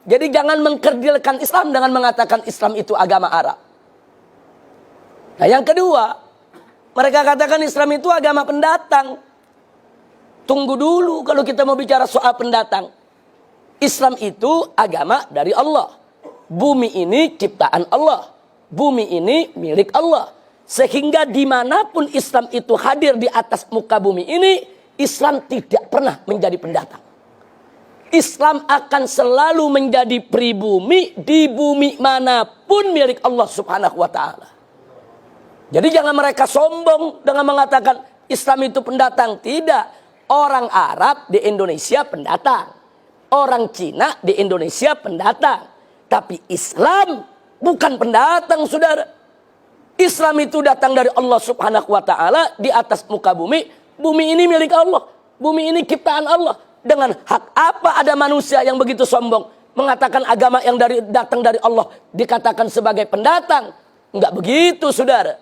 Jadi jangan mengkerdilkan Islam dengan mengatakan Islam itu agama Arab. Nah yang kedua, mereka katakan Islam itu agama pendatang. Tunggu dulu kalau kita mau bicara soal pendatang. Islam itu agama dari Allah. Bumi ini ciptaan Allah. Bumi ini milik Allah. Sehingga dimanapun Islam itu hadir di atas muka bumi ini, Islam tidak pernah menjadi pendatang. Islam akan selalu menjadi pribumi di bumi manapun milik Allah subhanahu wa ta'ala. Jadi jangan mereka sombong dengan mengatakan Islam itu pendatang. Tidak. Orang Arab di Indonesia pendatang. Orang Cina di Indonesia pendatang. Tapi Islam bukan pendatang, saudara. Islam itu datang dari Allah subhanahu wa ta'ala di atas muka bumi. Bumi ini milik Allah. Bumi ini ciptaan Allah. Dengan hak apa ada manusia yang begitu sombong mengatakan agama yang datang dari Allah dikatakan sebagai pendatang? Enggak begitu, saudara.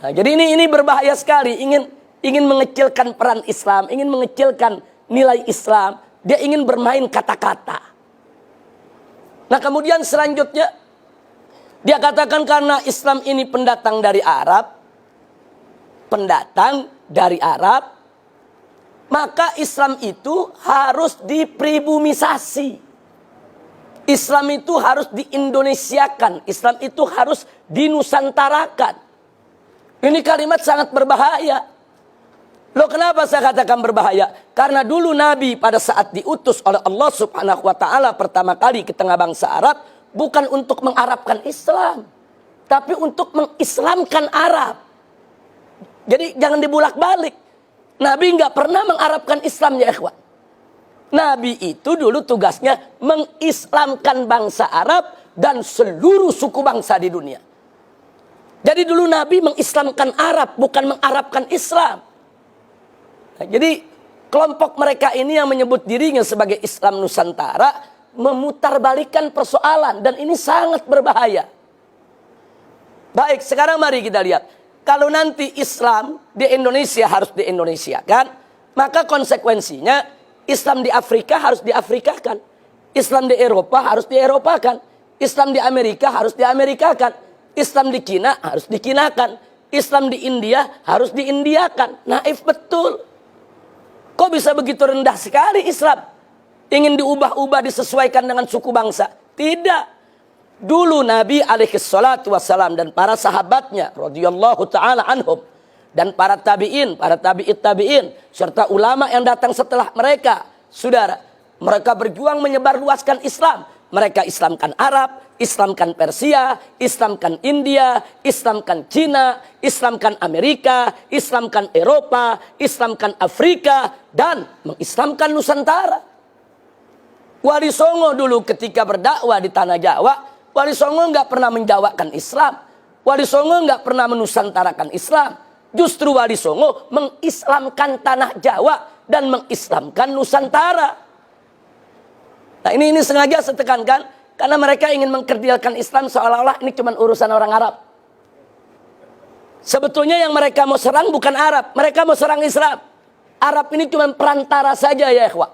Nah, jadi ini berbahaya sekali. Ingin mengecilkan peran Islam, ingin mengecilkan nilai Islam. Dia ingin bermain kata-kata. Nah, kemudian selanjutnya dia katakan karena Islam ini pendatang dari Arab, maka Islam itu harus dipribumisasi. Islam itu harus diindonesiakan. Islam itu harus dinusantarakan. Ini kalimat sangat berbahaya. Loh, kenapa saya katakan berbahaya? Karena dulu Nabi pada saat diutus oleh Allah subhanahu wa ta'ala pertama kali ke tengah bangsa Arab, bukan untuk mengarabkan Islam, tapi untuk mengislamkan Arab. Jadi jangan dibulak-balik. Nabi nggak pernah mengarabkan Islam, ya ikhwan. Nabi itu dulu tugasnya mengislamkan bangsa Arab dan seluruh suku bangsa di dunia. Jadi dulu Nabi mengislamkan Arab, bukan mengarabkan Islam. Nah, jadi kelompok mereka ini yang menyebut dirinya sebagai Islam Nusantara memutarbalikkan persoalan, dan ini sangat berbahaya. Baik, sekarang mari kita lihat. Kalau nanti Islam di Indonesia harus di-Indonesiakan, maka konsekuensinya Islam di Afrika harus di-Afrikakan. Islam di Eropa harus di-Eropakan. Islam di Amerika harus di-Amerikakan. Islam di Cina harus dikinakan. Islam di India harus di-Indiakan. Naif betul. Kok bisa begitu rendah sekali Islam? Ingin diubah-ubah, disesuaikan dengan suku bangsa. Tidak. Dulu Nabi alaihi salatu wassalam dan para sahabatnya radhiyallahu ta'ala anhum, dan para tabi'in, para tabi'it tabi'in, serta ulama yang datang setelah mereka, saudara, mereka berjuang menyebarluaskan Islam. Mereka Islamkan Arab, Islamkan Persia, Islamkan India, Islamkan Cina, Islamkan Amerika, Islamkan Eropa, Islamkan Afrika, dan mengislamkan Nusantara. Wali Songo dulu ketika berdakwah di tanah Jawa, Wali Songo nggak pernah menjawakan Islam. Wali Songo nggak pernah menusantarakan Islam. Justru Wali Songo mengislamkan tanah Jawa dan mengislamkan Nusantara. Nah ini sengaja saya tekankan karena mereka ingin mengkerdilkan Islam seolah-olah ini cuma urusan orang Arab. Sebetulnya yang mereka mau serang bukan Arab, mereka mau serang Islam. Arab ini cuma perantara saja, ya ikhwah.